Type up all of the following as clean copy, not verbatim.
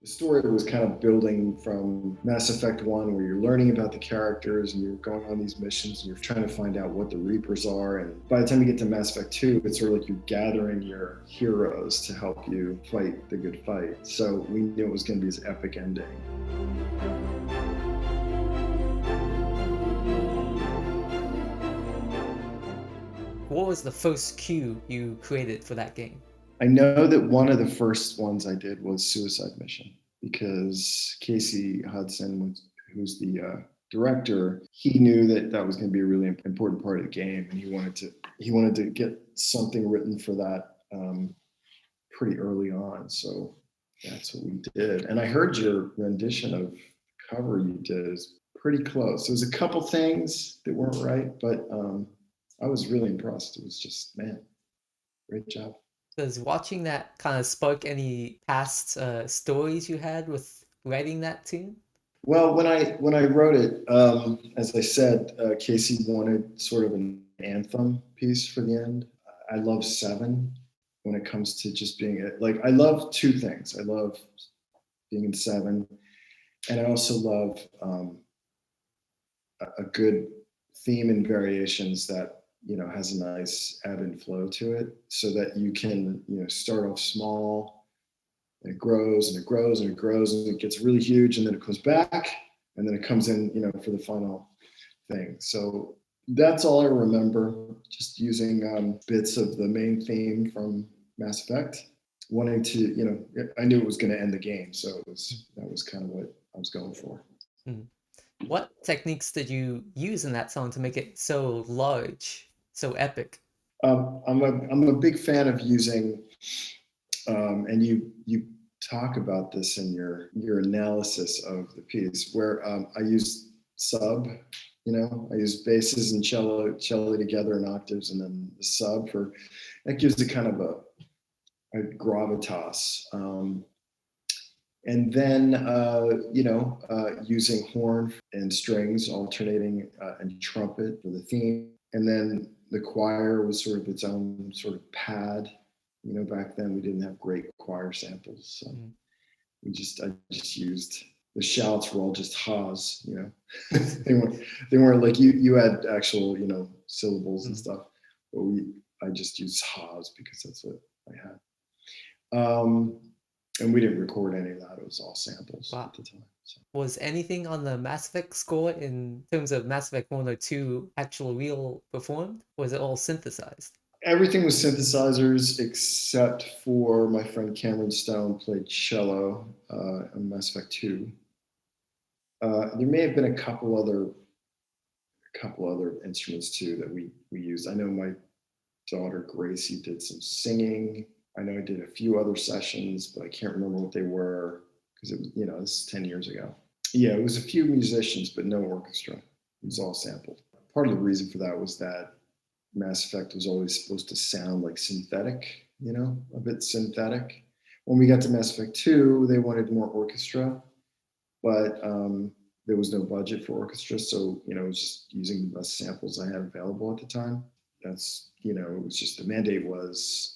The story was kind of building from Mass Effect 1, where you're learning about the characters and you're going on these missions and you're trying to find out what the Reapers are. And by the time you get to Mass Effect 2, it's sort of like you're gathering your heroes to help you fight the good fight. So we knew it was going to be this epic ending. What was the first queue you created for that game? I know that one of the first ones I did was Suicide Mission, because Casey Hudson, who's the director, he knew that that was going to be a really important part of the game, and he wanted to get something written for that pretty early on. So that's what we did. And I heard your rendition of the cover you did is pretty close. There was a couple things that weren't right, but I was really impressed. It was just, man, great job. Does watching that kind of spark any past stories you had with writing that tune? Well, when I wrote it, as I said, Casey wanted sort of an anthem piece for the end. I love Seven when it comes to just being like, I love two things. I love being in Seven, and I also love a good theme and variations that has a nice ebb and flow to it, so that you can start off small, and it grows and it grows and it grows and it gets really huge, and then it comes back, and then it comes in for the final thing. So that's all I remember, just using bits of the main theme from Mass Effect, wanting to, I knew it was going to end the game, so that was kind of what I was going for. Mm. What techniques did you use in that song to make it so large, so epic? I'm a big fan of using, and you talk about this in your analysis of the piece, where I use sub. I use basses and cello together in octaves, and then the sub for that gives it kind of a gravitas. And then using horn and strings alternating, and trumpet for the theme, and then the choir was sort of its own sort of pad. Back then we didn't have great choir samples, so I just used the shouts were all just ha's. they weren't like you had actual syllables and stuff, but I just used ha's because that's what I had. And we didn't record any of that. It was all samples at the time. So. Was anything on the Mass Effect score in terms of Mass Effect 1 or 2 actual real performed? Or was it all synthesized? Everything was synthesizers except for my friend Cameron Stone played cello in Mass Effect 2. There may have been a couple other instruments too that we used. I know my daughter Gracie did some singing. I know I did a few other sessions, but I can't remember what they were, because it was, this is 10 years ago. Yeah, it was a few musicians, but no orchestra. It was all sampled. Part of the reason for that was that Mass Effect was always supposed to sound like synthetic, a bit synthetic. When we got to Mass Effect 2, they wanted more orchestra, but there was no budget for orchestra, so it was just using the best samples I had available at the time. That's it was just the mandate was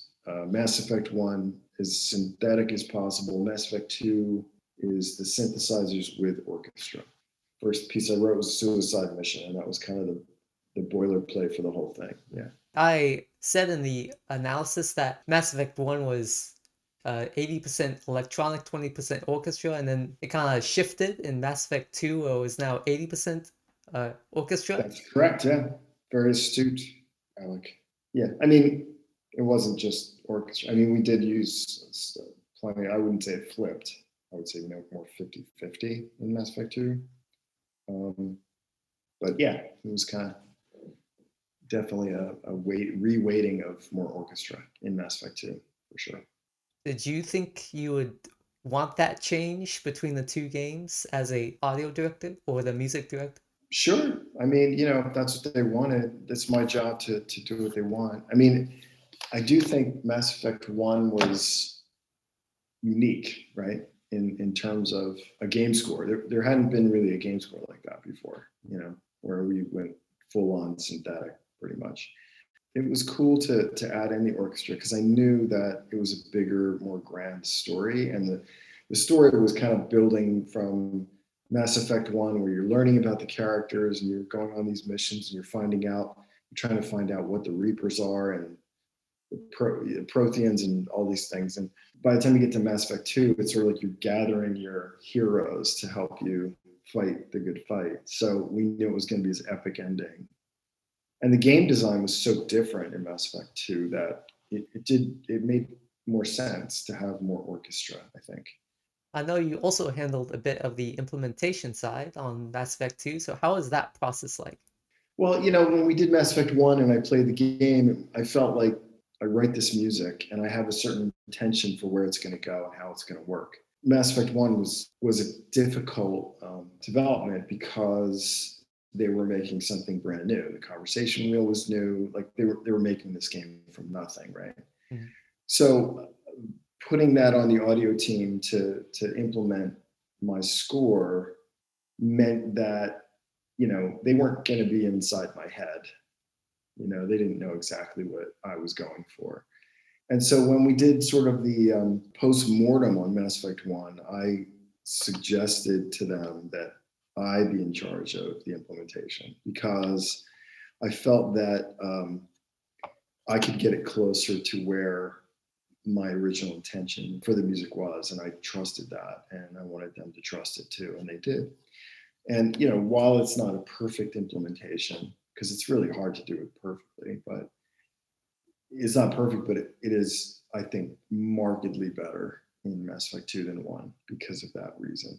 Mass Effect 1 is synthetic as possible. Mass Effect 2 is the synthesizers with orchestra. First piece I wrote was Suicide Mission, and that was kind of the boilerplate for the whole thing. Yeah. I said in the analysis that Mass Effect 1 was 80% electronic, 20% orchestra, and then it kind of shifted in Mass Effect 2, where it was now 80% orchestra. That's correct, yeah. Very astute, Alec. Yeah, I mean, it wasn't just orchestra. I mean, we did use plenty. I wouldn't say it flipped. I would say more 50-50 in Mass Effect 2. But yeah, it was kind of definitely a reweighting of more orchestra in Mass Effect 2, for sure. Did you think you would want that change between the two games as a audio director or the music director? Sure. I mean, if that's what they wanted, it's my job to do what they want. I mean, I do think Mass Effect 1 was unique, right? In terms of a game score. There hadn't been really a game score like that before, where we went full on synthetic pretty much. It was cool to add in the orchestra, because I knew that it was a bigger, more grand story, and the story was kind of building from Mass Effect 1, where you're learning about the characters and you're going on these missions and you're trying to find out what the Reapers are and the Protheans and all these things. And by the time you get to Mass Effect 2, it's sort of like you're gathering your heroes to help you fight the good fight. So we knew it was going to be this epic ending. And the game design was so different in Mass Effect 2 that it made more sense to have more orchestra, I think. I know you also handled a bit of the implementation side on Mass Effect 2, so how is that process like? Well, when we did Mass Effect 1 and I played the game, I felt like I write this music and I have a certain intention for where it's going to go and how it's going to work. Mass Effect 1 was a difficult development because they were making something brand new. The conversation wheel was new. Like they were making this game from nothing, right? Mm-hmm. So putting that on the audio team to implement my score meant that they weren't going to be inside my head. They didn't know exactly what I was going for. And so when we did sort of the post-mortem on Mass Effect 1, I suggested to them that I be in charge of the implementation because I felt that I could get it closer to where my original intention for the music was, and I trusted that, and I wanted them to trust it too, and they did. And while it's not a perfect implementation, because it's really hard to do it perfectly, but it's not perfect, but it is, I think, markedly better in Mass Effect 2 than 1 because of that reason.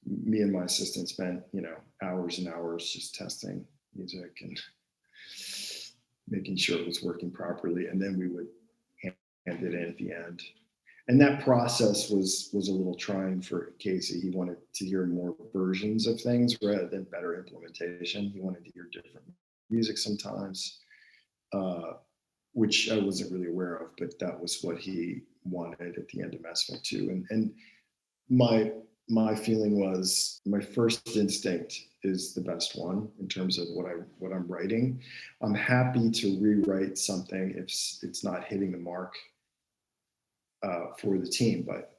Me and my assistant spent, hours and hours just testing music and making sure it was working properly, and then we would hand it in at the end. And that process was a little trying for Casey. He wanted to hear more versions of things rather than better implementation. He wanted to hear different music sometimes, which I wasn't really aware of, but that was what he wanted at the end of Mass Effect 2. And my feeling was my first instinct is the best one in terms of what I'm writing. I'm happy to rewrite something if it's not hitting the mark for the team, but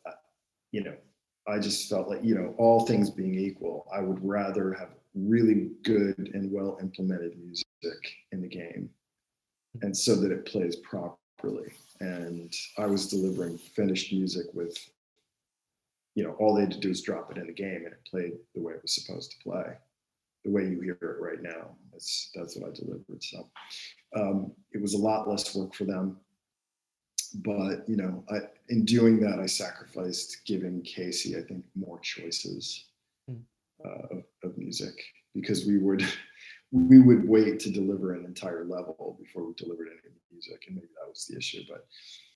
I just felt like all things being equal, I would rather have really good and well implemented music in the game, and so that it plays properly. And I was delivering finished music with all they had to do is drop it in the game and it played the way it was supposed to play, the way you hear it right now. That's what I delivered. So it was a lot less work for them. But in doing that, I sacrificed giving Casey, I think, more choices of music, because we would wait to deliver an entire level before we delivered any music, and maybe that was the issue. But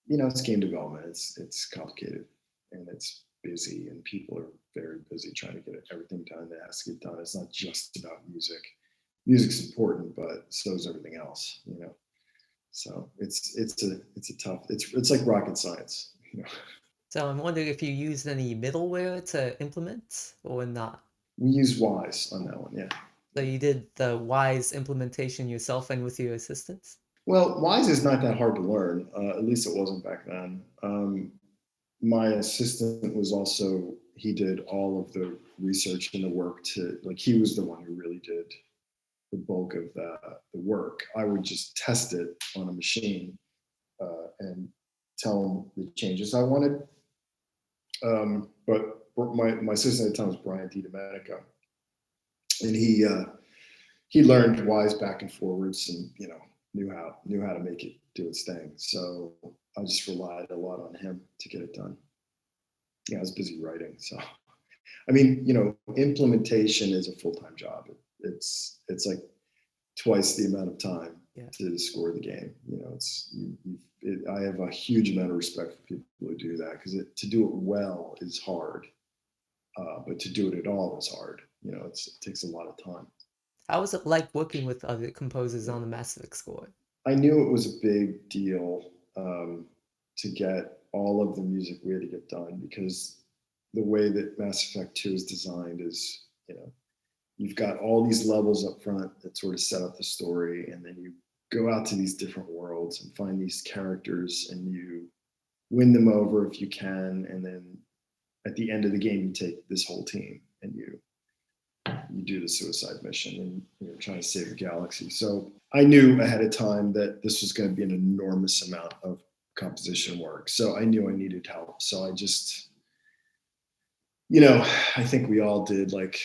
it's game development. It's complicated and it's busy, and people are very busy trying to get everything done that has to get done. It's not just about music. Music's important, but so is everything else. So it's a tough. It's like rocket science. So I'm wondering if you used any middleware to implement or not. We use Wise on that one, yeah. So you did the Wise implementation yourself and with your assistants? Well, Wise is not that hard to learn. At least it wasn't back then. My assistant was also, he did all of the research and the work he was the one who really did the bulk of the work. I would just test it on a machine and tell him the changes I wanted. But my assistant at the time was Brian DiDomenico, and he learned Wise back and forwards, and knew how to make it do its thing. So I just relied a lot on him to get it done. I was busy writing, so I mean, implementation is a full-time job. It's like twice the amount of time to score the game. I have a huge amount of respect for people who do that, because to do it well is hard, but to do it at all is hard. It takes a lot of time. How was it like working with other composers on the Mass Effect score? I knew it was a big deal to get all of the music we had to get done, because the way that Mass Effect 2 is designed is, you've got all these levels up front that sort of set up the story, and then you go out to these different worlds and find these characters, and you win them over if you can, and then at the end of the game, you take this whole team and you do the suicide mission, and you're trying to save the galaxy. So I knew ahead of time that this was going to be an enormous amount of composition work. So I knew I needed help. So I just, I think we all did like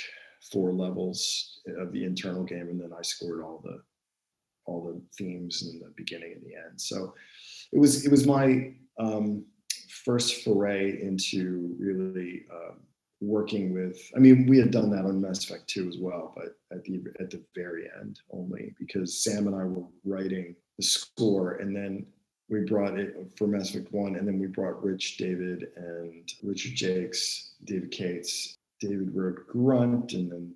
4 levels of the internal game, and then I scored all the themes in the beginning and the end. So it was my first foray into really working with. I mean, we had done that on Mass Effect 2 as well, but at the very end only, because Sam and I were writing the score, and then we brought it for Mass Effect 1, and then we brought Rich David and Richard Jakes, David Cates. David wrote Grunt, and then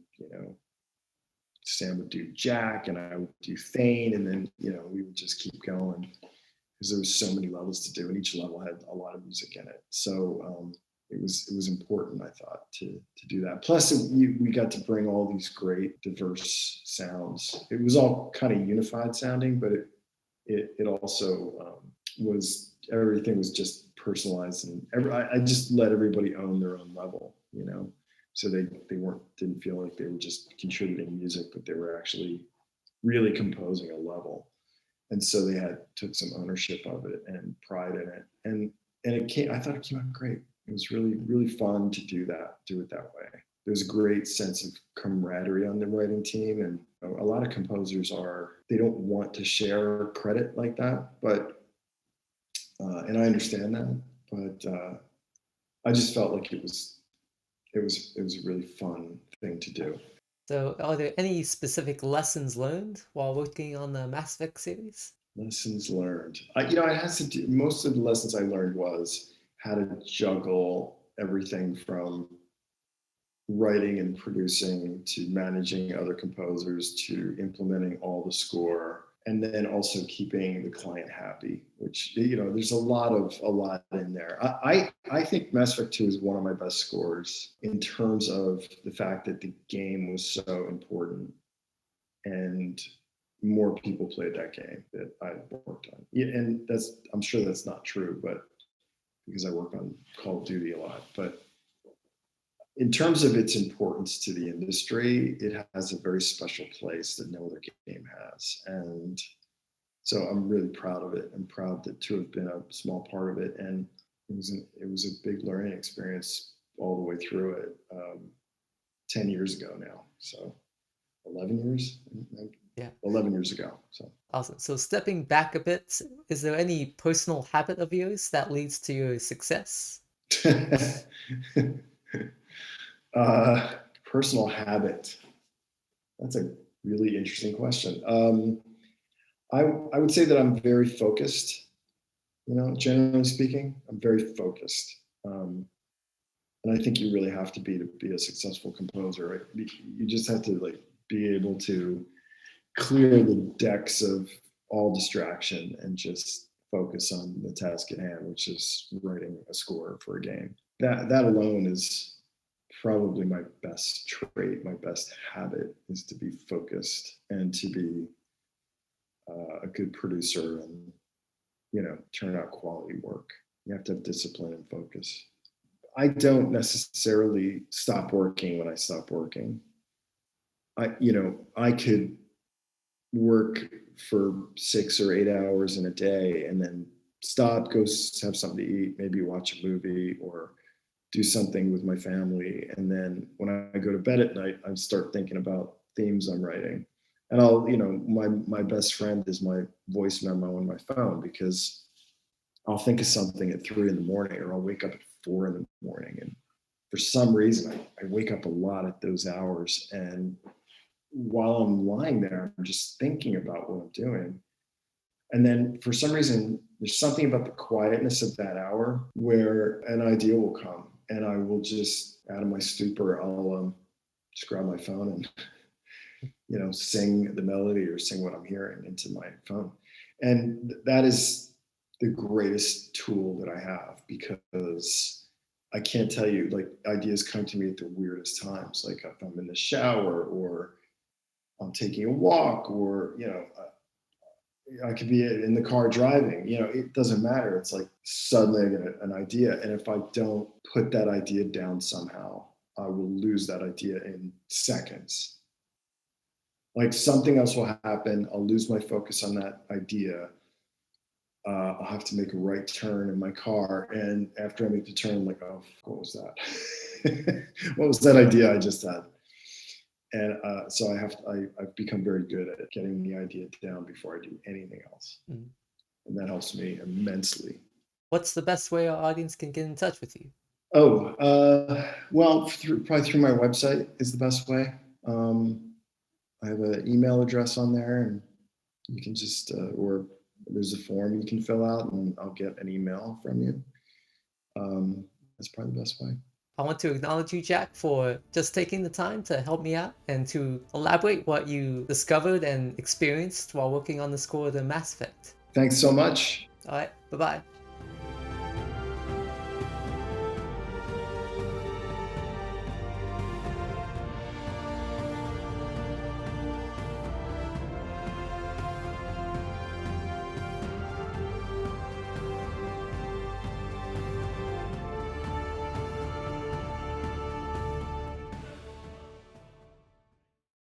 Sam would do Jack, and I would do Thane, and then we would just keep going because there was so many levels to do, and each level had a lot of music in it. So it was important, I thought, to do that. Plus, we got to bring all these great, diverse sounds. It was all kind of unified sounding, but it also was, everything was just personalized, and I just let everybody own their own level, so they didn't feel like they were just contributing music, but they were actually really composing a level. And so they took some ownership of it and pride in it, and I thought it came out great. It was really, really fun to do it that way. There's a great sense of camaraderie on the writing team, and a lot of composers they don't want to share credit like that, but and I understand that, but I just felt like it was a really fun thing to do. So, are there any specific lessons learned while working on the Mass Effect series? Lessons learned. I had to do, most of the lessons I learned was how to juggle everything from writing and producing to managing other composers to implementing all the score, and then also keeping the client happy, which there's a lot in there. I think Mass Effect 2 is one of my best scores in terms of the fact that the game was so important, and more people played that game that I worked on. Yeah, and I'm sure that's not true, but because I work on Call of Duty a lot. But in terms of its importance to the industry, it has a very special place that no other game has. And so I'm really proud of it. I'm proud to have been a small part of it. And it was a big learning experience all the way through it 10 years ago now. So 11 years? Yeah. 11 years ago. So awesome. So stepping back a bit, is there any personal habit of yours that leads to your success? Personal habit. That's a really interesting question. I would say that I'm very focused. Generally speaking, I'm very focused. And I think you really have to be a successful composer. Right? You just have to be able to clear the decks of all distraction and just focus on the task at hand, which is writing a score for a game. That alone is probably my best trait, my best habit, is to be focused and to be a good producer and turn out quality work. You have to have discipline and focus. I don't necessarily stop working when I stop working. I could work for 6 or 8 hours in a day and then stop, go have something to eat, maybe watch a movie or do something with my family. And then when I go to bed at night, I start thinking about themes I'm writing. And I'll, my best friend is my voice memo on my phone, because I'll think of something at 3 a.m, or I'll wake up at 4 a.m. And for some reason, I wake up a lot at those hours. And while I'm lying there, I'm just thinking about what I'm doing. And then for some reason, there's something about the quietness of that hour where an idea will come, and I will just, out of my stupor, I'll just grab my phone and, sing the melody or sing what I'm hearing into my phone. And that is the greatest tool that I have, because I can't tell you, ideas come to me at the weirdest times, like if I'm in the shower or I'm taking a walk, or I could be in the car driving, it doesn't matter. It's like suddenly I get an idea. And if I don't put that idea down somehow, I will lose that idea in seconds. Like something else will happen. I'll lose my focus on that idea. I'll have to make a right turn in my car. And after I make the turn, I'm like, oh, what was that? What was that idea I just had? And so I've become very good at getting the idea down before I do anything else. Mm. And that helps me immensely. What's the best way our audience can get in touch with you? Oh, well, probably through my website is the best way. I have an email address on there, and you can just, or there's a form you can fill out, and I'll get an email from you. That's probably the best way. I want to acknowledge you, Jack, for just taking the time to help me out and to elaborate what you discovered and experienced while working on the score of the Mass Effect. Thanks so much. All right, bye-bye.